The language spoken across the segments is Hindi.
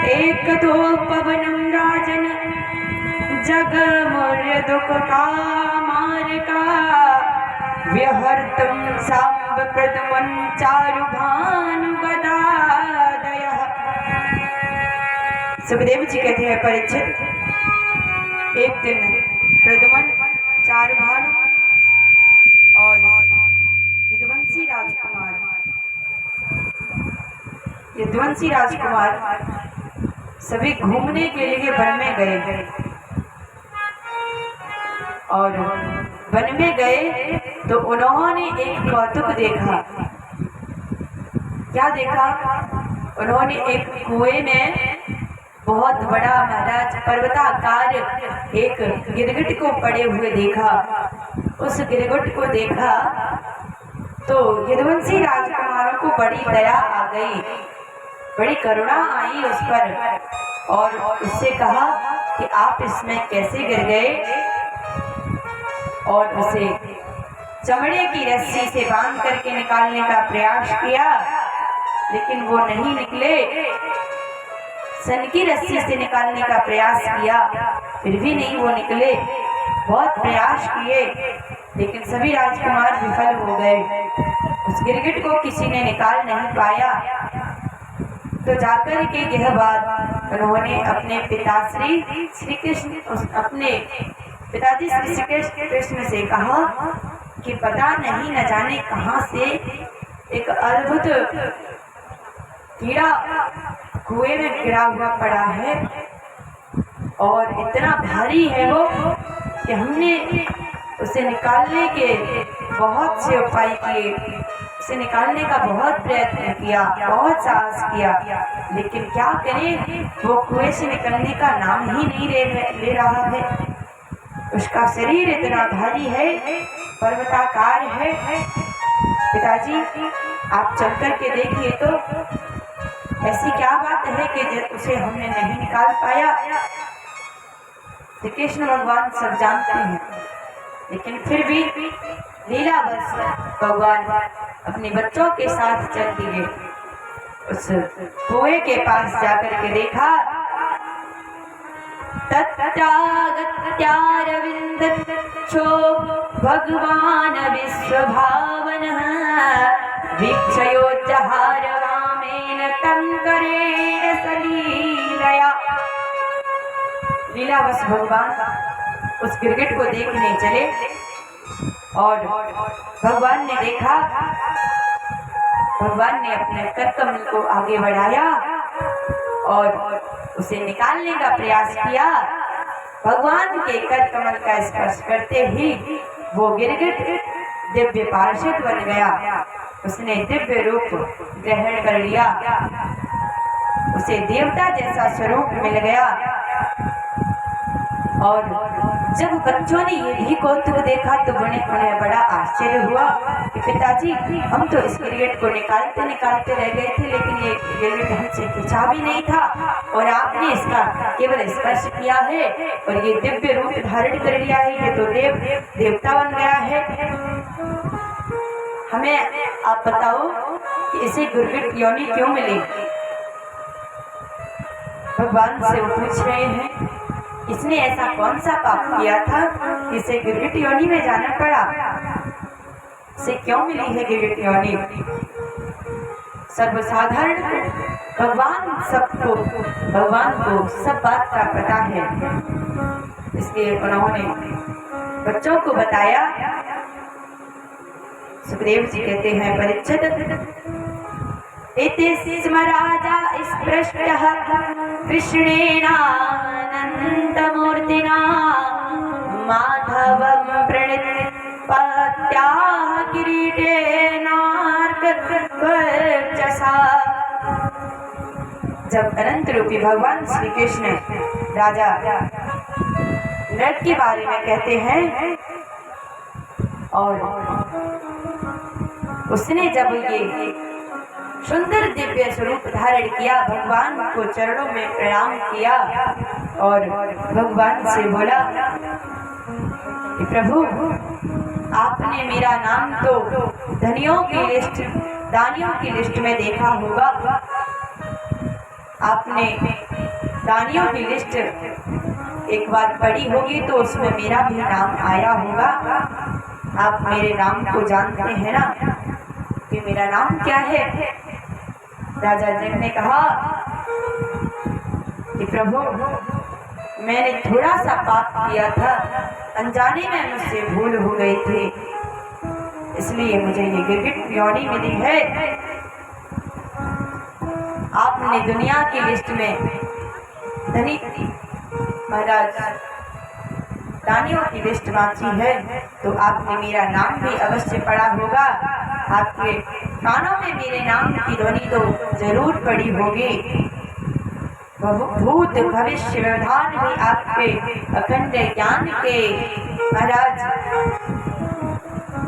एक तो पवनम राजन जग मूल्य दुख का मार्गा व्यहर्तुम सांब प्रदमन चारु भानु गदादय। सुखदेव जी कहते हैं परीक्षित, एक दिन प्रदमन चारु भानु और यदुवंशी राजकुमार सभी घूमने के लिए वन में गए और वन में गए तो उन्होंने एक कौतुक देखा। क्या देखा? उन्होंने एक कुएं में बहुत बड़ा महाराज पर्वताकार एक गिरगिट को पड़े हुए देखा। उस गिरगिट को देखा तो यदुवंशी राजकुमारों को बड़ी दया आ गई, बड़ी करुणा आई उस पर और उससे कहा कि आप इसमें कैसे गिर गए, और उसे चमड़े की रस्सी से बांध करके निकालने का प्रयास किया, लेकिन वो नहीं निकले। सन की रस्सी से निकालने का प्रयास किया, फिर भी नहीं वो निकले। बहुत प्रयास किए, लेकिन सभी राजकुमार विफल हो गए। उस गिरगिट को किसी ने निकाल नहीं पाया। तो जाकर के यह बात उन्होंने अपने पिताश्री श्री कृष्ण, अपने पिताजी श्री कृष्ण से कहा कि पता नहीं न जाने कहां से एक अद्भुत कीड़ा कुएं में गिरा हुआ पड़ा है और इतना भारी है वो कि हमने उसे निकालने के बहुत से उपाय किए, उसे निकालने का बहुत प्रयत्न किया, बहुत साहस किया, लेकिन क्या करें, वो कुएं से निकलने का नाम ही नहीं ले रहा है। उसका शरीर इतना भारी है, पर्वताकार है। पिताजी आप चल कर के देखिए तो ऐसी क्या बात है कि उसे हमने नहीं निकाल पाया। श्री कृष्ण भगवान सब जानते हैं, लेकिन फिर भी लीलावश भगवान अपने बच्चों के साथ चल दिए। उस कुएं के पास जाकर के देखा, तत्रागत्यारविन्दच्छो भगवान विश्वभावनः वीक्षयोज्जहार रामेण तं करेण सलीलया। लीलावश भगवान उस गिरगिट को देखने चले और भगवान ने देखा, भगवान ने अपने करकमल को आगे बढ़ाया और उसे निकालने का प्रयास किया। भगवान के करकमल का स्पर्श करते ही वो गिरगिट दिव्य पार्षद बन गया। उसने दिव्य रूप ग्रहण कर लिया, उसे देवता जैसा स्वरूप मिल गया। और जब बच्चों ने ये भी कौतुक देखा तो उन्हें बड़ा आश्चर्य हुआ कि पिताजी हम तो इस गिरगिट को निकालते निकालते रह गए थे, लेकिन ये गिरगिट हमसे खिंचा भी नहीं था और आपने इसका केवल स्पर्श किया है और ये दिव्य रूप धारण कर लिया है। ये तो देवता बन गया है। हमें आप बताओ कि इसे गिरगिट योनि क्यों मिली? भगवान से वो पूछ रहे हैं, इसने ऐसा कौन सा पाप किया था कि इसे गिरगिट योनि में जाना पड़ा? इसे क्यों मिली है गिरगिट योनि? सर्वसाधारण भगवान को सब बात का पता है, इसलिए उन्होंने बच्चों को बताया। सुखदेव जी कहते हैं परीक्षित, इति स्म राजा स्पृष्टः कृष्णेनानन्तमूर्तिना माधवं प्रणिपात्याः किरीटेनार्कवर्चसा। जब अनंत रूपी भगवान श्री कृष्ण राजा नृत्य के बारे में कहते हैं और उसने जब ये सुंदर दिव्य स्वरूप धारण किया, भगवान को चरणों में प्रणाम किया और भगवान से बोला कि प्रभु आपने मेरा नाम तो धनियों की लिस्ट, दानियों की लिस्ट में देखा होगा, आपने दानियों की लिस्ट एक बार पढ़ी होगी तो उसमें मेरा भी नाम आया होगा। आप मेरे नाम को जानते हैं ना कि मेरा नाम क्या है? राजा जनक ने कहा कि प्रभु, मैंने थोड़ा सा पाप किया था, अनजाने में मुझसे भूल हो गई थी, इसलिए मुझे ये गिरगिट योनि मिली है। आपने दुनिया की लिस्ट में धनी महाराज दानियों की लिस्ट बांची है तो आपने मेरा नाम भी अवश्य पढ़ा होगा। आपके कानों में मेरे नाम की ध्वनि तो जरूर पड़ी होगी। भूत भविष्य व्यवधान भी आपके अखंड ज्ञान के महाराज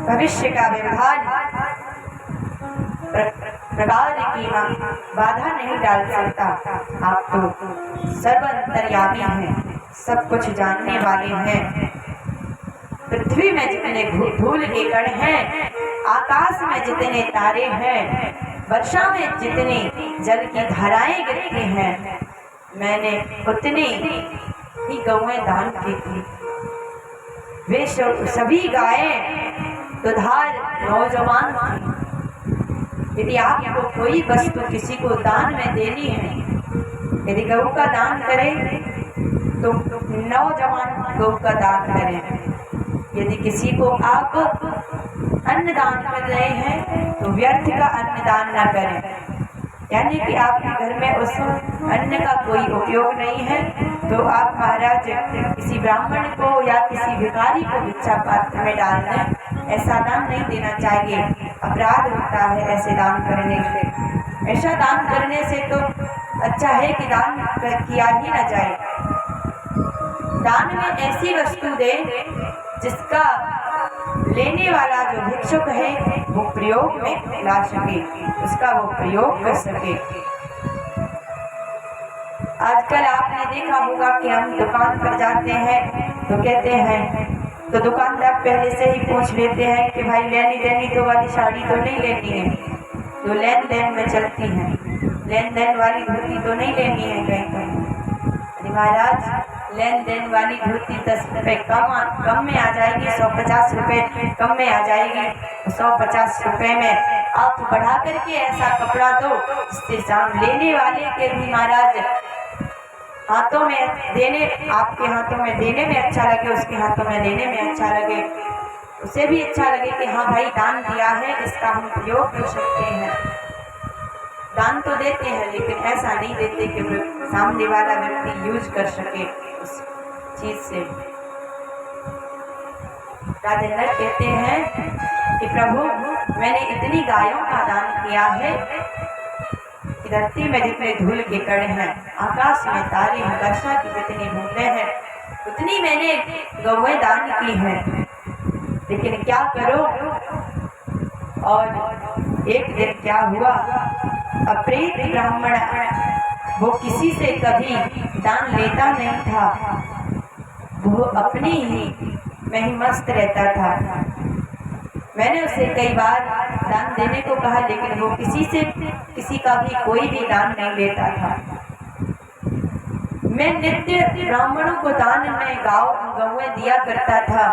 भविष्य का व्यवधान प्रकार की बाधा नहीं डाल सकता। आप तो सर्वंतर्यामी हैं, सब कुछ जानने वाले हैं। पृथ्वी में जितने धूल के कण हैं, आकाश में जितने तारे हैं, वर्षा में जितने जल की धाराएं गिरती हैं, मैंने उतनी ही गौएं दान की थी। वे सभी गायें दुधार नौजवान थी। यदि आपको कोई वस्तु किसी को दान में देनी है, यदि गऊ का दान करें तो नौजवान गऊ का दान करें। यदि किसी को आप अन्न दान कर रहे हैं तो व्यर्थ का अन्न दान न करें। यानी कि आपके घर में उस अन्न का कोई उपयोग नहीं है तो आप महाराज किसी ब्राह्मण को या किसी भिखारी को भिक्षा पात्र में डाल दें। ऐसा दान नहीं देना चाहिए, अपराध होता है ऐसे दान करने से। ऐसा दान करने से तो अच्छा है कि दान किया ही न जाए। दान में ऐसी वस्तु दे जिसका लेने वाला जो भिक्षुक है वो प्रयोग में ला सके, उसका वो प्रयोग कर सके। आजकल आपने देखा होगा कि हम दुकान पर जाते हैं तो कहते हैं, तो दुकानदार पहले से ही पूछ लेते हैं कि भाई लेनी देनी तो वाली साड़ी तो नहीं लेनी है, तो लेन देन में चलती है, लेन देन वाली धोती तो नहीं लेनी है कहीं कहीं। महाराज लेन देन वाली धोती 10 रुपए कम में आ जाएगी, 150 रुपए कम में आ जाएगी। 150 रुपए में आप बढ़ा करके ऐसा कपड़ा दो जिससे साम लेने वाले के भी महाराज हाथों में देने, आपके हाथों में देने में अच्छा लगे, उसके हाथों में देने में अच्छा लगे, उसे भी अच्छा लगे कि हाँ भाई दान दिया है, इसका हम प्रयोग कर सकते हैं। दान तो देते हैं लेकिन ऐसा नहीं देते कि सामने वाला व्यक्ति यूज कर सके उस चीज से। राजा जनक कहते हैं कि प्रभु, मैंने इतनी गायों का दान किया है कि धरती में जितने धूल के कण हैं, आकाश में तारे हैं, वर्षा की जितनी बूंदें हैं, उतनी मैंने गौएं दान की हैं। लेकिन क्या करो, और एक दिन क्या हुआ, अप्रेत ब्राह्मण वो किसी से कभी दान लेता नहीं था, वो अपनी ही में ही मस्त रहता था। मैंने उसे कई बार दान देने को कहा लेकिन वो किसी का भी कोई भी दान नहीं लेता था। मैं नित्य ब्राह्मणों को दान में गौएं दिया करता था।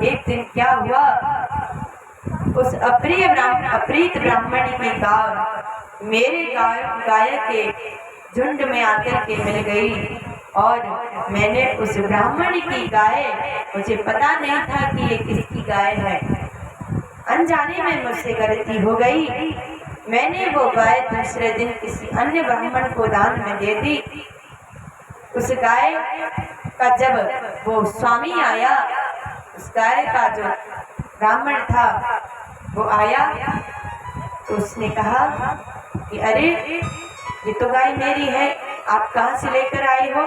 एक दिन क्या हुआ, उस अप्रीत ब्राह्मण की गाय मेरे गाय के झुंड में आकर के मिल गई और मैंने उस ब्राह्मण की गाय, मुझे पता नहीं था कि ये किसकी गाय है, अनजाने में मुझसे गलती हो गई। मैंने वो गाय दूसरे दिन किसी अन्य ब्राह्मण को दान में दे दी। उस गाय का जब वो स्वामी आया, उस गाय का जो ब्राह्मण था वो आया तो उसने कहा कि अरे ये तो गाय मेरी है, आप कहाँ से लेकर आए हो?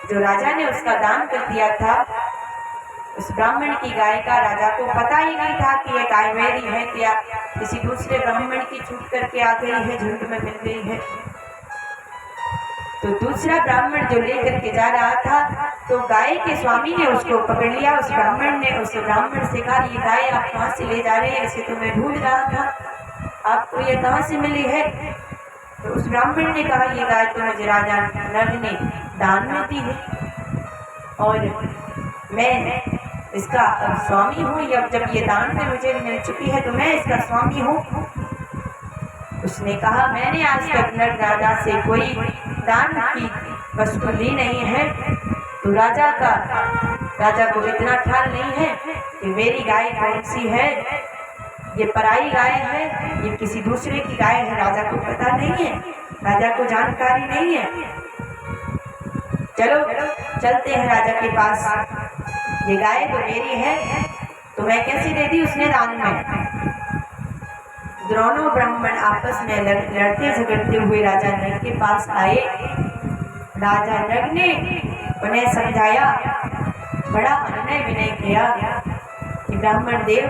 जो राजा ने उसका दान कर दिया था, उस ब्राह्मण की गाय का राजा को पता ही नहीं था कि ये गाय मेरी है, क्या किसी दूसरे ब्राह्मण की छूट करके आ गई है, झुंड में मिल गई है। तो दूसरा ब्राह्मण जो लेकर के जा रहा था तो गाय के स्वामी ने उसको पकड़ लिया। उस ब्राह्मण ने उस ब्राह्मण से कहा, ये गाय आप कहाँ से ले जा रहे हैं? ऐसे तो मैं ढूंढ रहा था, आपको ये कहाँ से मिली है? तो उस ब्राह्मण ने कहा ये गाय तो मुझे राजा नग ने दान में दी है और मैं इसका स्वामी हूँ, या जब ये दान में मुझे मिल चुकी है तो मैं इसका स्वामी हूँ। उसने कहा मैंने आज तक नग राजा से कोई दान की वस्तु ली नहीं है। तो राजा को इतना ख्याल नहीं है कि मेरी गाय कौन सी है, ये पराई गाय है, ये किसी दूसरे की गाय है, राजा को पता नहीं है, राजा को जानकारी नहीं है। चलो चलते हैं राजा के पास, ये गाय तो मेरी है तो मैं कैसे दे दी उसने दान में। दोनों ब्राह्मण आपस में लड़ते झगड़ते हुए राजा नग के पास आए। राजा नग ने उन्हें समझाया, बड़ा अनुनय विनय किया कि ब्राह्मण देव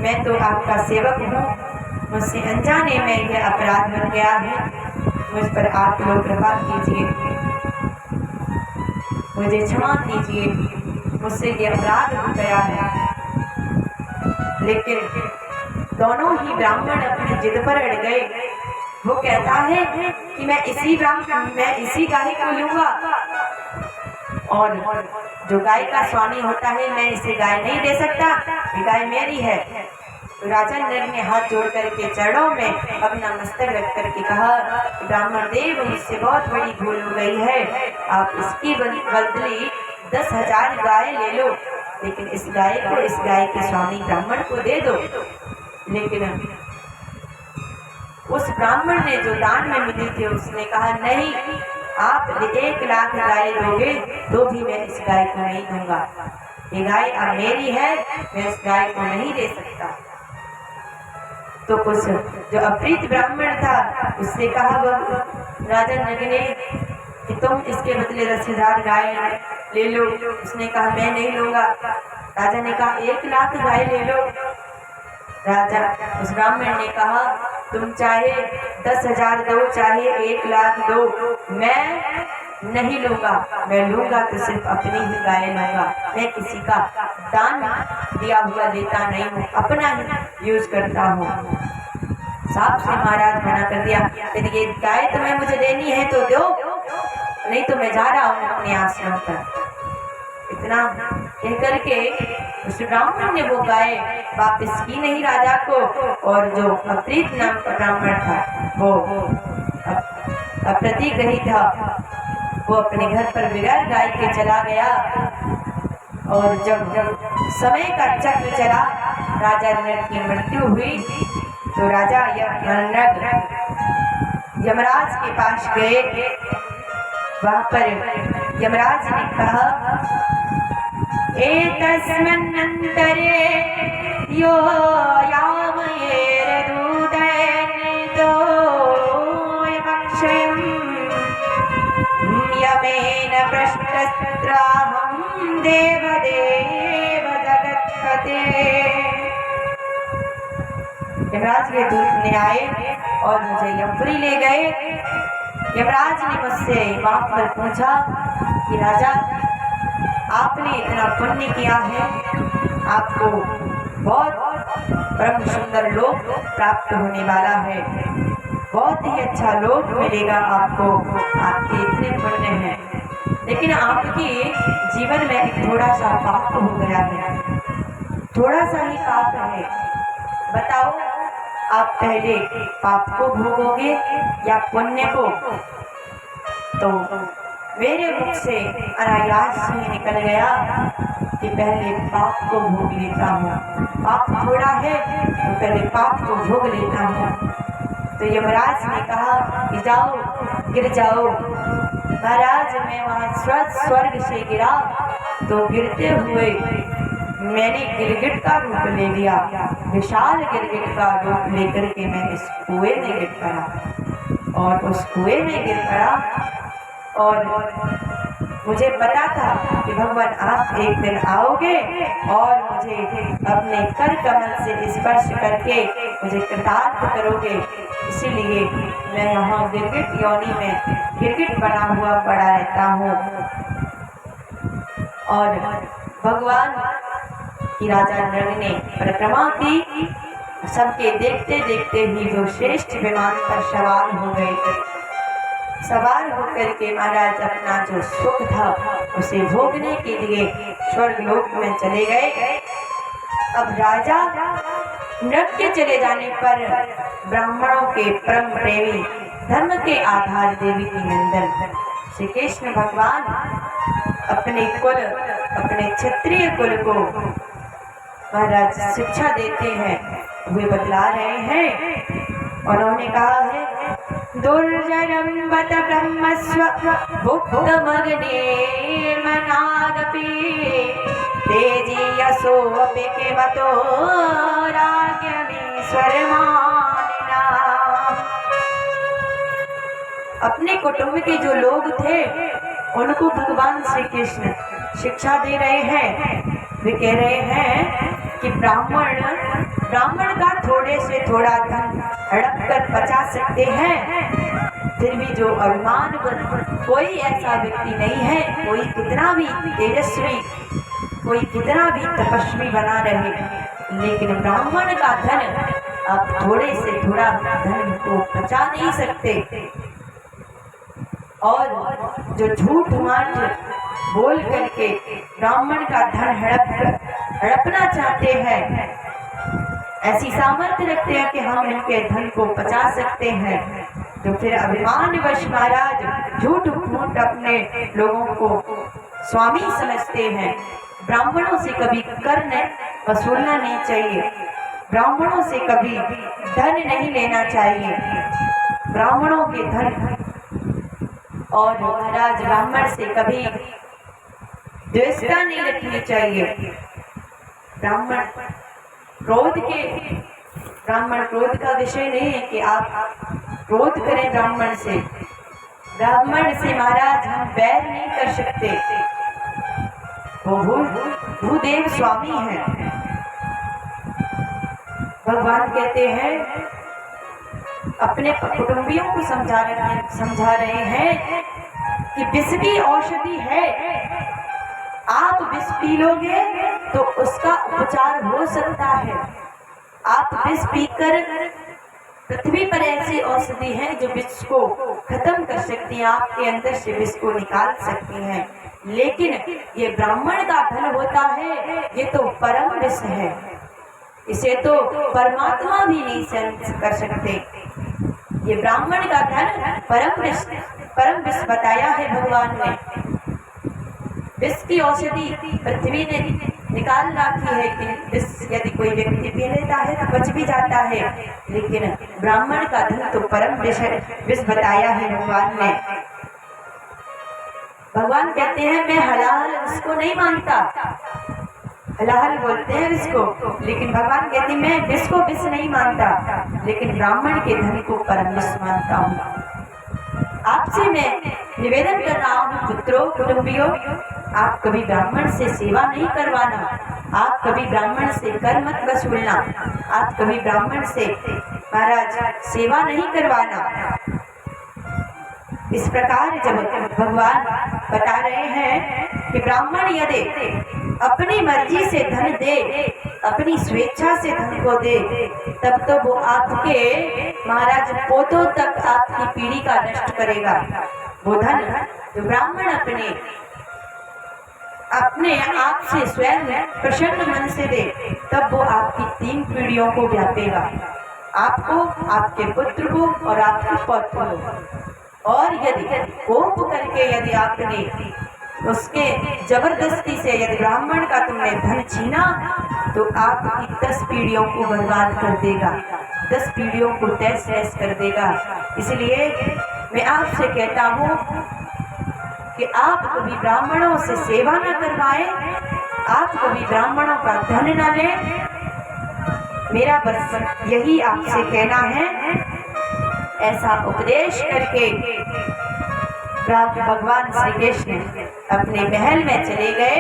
मैं तो आपका सेवक हूँ, मुझसे अनजाने में यह अपराध बन गया है, मुझ पर आप लोग कृपा कीजिए, मुझे क्षमा कीजिए, मुझसे ये अपराध हो गया है। लेकिन दोनों ही ब्राह्मण अपनी जिद पर अड़ गए। वो कहता है कि मैं इसी गाय को लूंगा और जो गाय का स्वामी होता है मैं इसे गाय नहीं दे सकता, ये गाय मेरी है। तो राजा नग ने हाथ जोड़ करके चरणों में अपना मस्तक रख करके कहा, ब्राह्मण देव मुझसे बहुत बड़ी भूल हो गई है, आप इसकी बदली 10,000 गाय ले लो, लेकिन इस गाय को इस गाय के स्वामी ब्राह्मण को दे दो। लेकिन उस ब्राह्मण ने जो दान में मिली थी उसने कहा नहीं, आप 1 लाख गाय दोगे तो भी मैं इस गाय को नहीं दूंगा, ये गाय अब मेरी है, मैं इस गाय को नहीं दे सकता। तो उस जो अप्रीत ब्राह्मण था उसने कहा राजा नग ने कि तुम इसके बदले 10,000 गाय ले लो। उसने कहा मैं नहीं लूंगा। राजा ने कहा 1 लाख गाय ले लो। राजा उस ब्राह्मण ने कहा तुम चाहे 10,000 दो चाहे 1 लाख दो, मैं नहीं लूंगा, मैं लूंगा तो सिर्फ अपनी ही गाय लूंगा, मैं किसी का दान दिया हुआ देता नहीं हूँ, अपना ही यूज करता हूँ। साहब से महाराज मना कर दिया, यदि ये गाय तुम्हें मुझे देनी है तो दो, नहीं तो मैं जा रहा हूँ अपने आश्रम पर। इतना कह करके उस ब्राह्मण ने वो गाय वापस की नहीं राजा को, और जो अप्रीत नाम का ब्राह्मण था वो अप्रतिग्रही था, वो अपने घर पर बगैर गाय के चला गया। और जब समय का चक्र चला, राजा नग की मृत्यु हुई, तो राजा नग यमराज के पास गए। वहां पर यमराज ने कहा एतस्मिन्नन्तरे यो यामयेर दूतेन तो यमक्षयम् यमेन पृष्टस्त्राहं देवदेव जगत्पते। यमराज के दूत ने आए और मुझे यमपुरी ले गए। यमराज ने मुझसे वहां पर पूछा कि राजा आपने इतना पुण्य किया है, आपको बहुत परम सुंदर लोक प्राप्त होने वाला है, बहुत ही अच्छा लोक मिलेगा आपको, आपके इतने पुण्य हैं। लेकिन आपके जीवन में एक थोड़ा सा पाप हो गया है, थोड़ा सा ही पाप है, बताओ आप पहले पाप को भोगोगे या पुण्य को? तो मेरे मुख से अनायास ही निकल गया कि पहले पाप को भोग लेता हूँ, पाप थोड़ा है तो पहले पाप को भोग लेता हूँ। तो यमराज ने कहा कि जाओ गिर जाओ। महाराज मैं वहाँ स्वर्ग से गिरा तो गिरते हुए मैंने गिरगिट का रूप ले लिया, विशाल गिरगिट का रूप लेकर के मैं इस कुएं में गिर पड़ा, और उस कुएं में गिर पड़ा। और मुझे पता था कि भगवान आप एक दिन आओगे और मुझे अपने कर कमल से स्पर्श करके मुझे कृतार्थ करोगे, इसीलिए मैं यहाँ गिरगिट योनि में गिरगिट बना हुआ पड़ा रहता हूँ। और भगवान की राजा नग ने परिक्रमा की, सबके देखते देखते ही जो श्रेष्ठ विमान पर सवार हो गए। सवार होकर के महाराज अपना जो सुख था उसे भोगने के लिए स्वर्ग लोक में चले गए। अब राजा नृत्य चले जाने पर ब्राह्मणों के परम प्रेमी धर्म के आधार देवी की नंदन श्री कृष्ण भगवान अपने कुल, अपने क्षत्रिय कुल को महाराज शिक्षा देते हैं, वे बतला रहे हैं। उन्होंने कहा है दुर्जरम बत ब्रह्मस्व भुक्तमग्नेर्मनागपि तेजीयसोऽपि किमतो राज्ञमीश्वरमानिना। अपने कुटुंब के जो लोग थे उनको भगवान श्री कृष्ण शिक्षा दे रहे हैं। वे कह रहे हैं कि ब्राह्मण का थोड़े से थोड़ा धन हड़प कर बचा सकते हैं, फिर भी जो अभिमान कोई ऐसा व्यक्ति नहीं है, कोई कितना भी तेजस्वी, कोई कितना भी तपस्वी बना रहे, लेकिन ब्राह्मण का धन आप थोड़े से थोड़ा धन को बचा नहीं सकते। और जो झूठ मूठ बोल करके ब्राह्मण का धन हड़पना चाहते हैं, ऐसी सामर्थ्य रखते हैं कि हम इनके धन को बचा सकते हैं, तो फिर अभिमानवश महाराज झूठ मूठ अपने लोगों को स्वामी समझते हैं। ब्राह्मणों से कभी कर वसूलना नहीं चाहिए, ब्राह्मणों से कभी धन नहीं लेना चाहिए, ब्राह्मणों के धन और महाराज ब्राह्मण से कभी द्वेषता नहीं रखनी चाहिए। ब्राह्मण क्रोध का विषय नहीं है कि आप क्रोध करें ब्राह्मण से। ब्राह्मण से महाराज हम बैर नहीं कर सकते, वो भूदेव स्वामी है। भगवान कहते हैं अपने कुटुंबियों को समझा रहे हैं कि विष की औषधि है, आप विष पी लोगे तो उसका उपचार हो सकता है। आप विष पीकर, पृथ्वी पर ऐसी औषधि है जो विष को खत्म कर सकती है, आपके अंदर से विष को निकाल सकती है, लेकिन ये ब्राह्मण का धन होता है, ये तो परम विष है, इसे तो परमात्मा भी नहीं सहन कर सकते। ये ब्राह्मण का धन परम विष बताया है भगवान ने। विष की औषधि पृथ्वी ने निकाल रखी है कि विष यदि कोई व्यक्ति पी लेता है तो बच भी जाता है, लेकिन ब्राह्मण का धन तो परम विष बताया है भगवान ने। भगवान कहते हैं मैं हलाल इसको नहीं मानता, हलाल बोलते हैं इसको, लेकिन भगवान कहते हैं मैं विष को विष नहीं मानता, लेकिन ब्राह्मण के धन को परम विष मानता हूँ। आपसे मैं निवेदन कर रहा हूँ पुत्रों, कुटुंबियों, आप कभी ब्राह्मण से सेवा नहीं करवाना, आप कभी ब्राह्मण से कर मत वसूलना, आप कभी ब्राह्मण से महाराज सेवा नहीं करवाना। इस प्रकार जब भगवान बता रहे हैं कि ब्राह्मण यदि अपनी मर्जी से धन दे, अपनी स्वेच्छा से धन को दे, तब तो वो आपके महाराज पोतों तक आपकी पीढ़ी का नष्ट करेगा। वो धन जो ब्राह्मण अपने आप से स्वयं प्रसन्न मन से दे, तब वो आपकी 3 पीढ़ियों को व्यापेगा, आपको, आपके पुत्र को और आपके पौत्र को। और यदि कोप करके यदि आपने उसके जबरदस्ती से यदि ब्राह्मण का तुमने धन छीना, तो आपकी 10 पीढ़ियों को बर्बाद कर देगा, 10 पीढ़ियों को तहस नहस कर देगा। इसलिए मैं आपसे कहता हूँ कि आप कभी ब्राह्मणों से सेवा न करवाएं, आप कभी ब्राह्मणों का धन न लें। मेरा बस यही आपसे कहना है। ऐसा उपदेश करके भगवान श्री कृष्ण अपने महल में चले गए।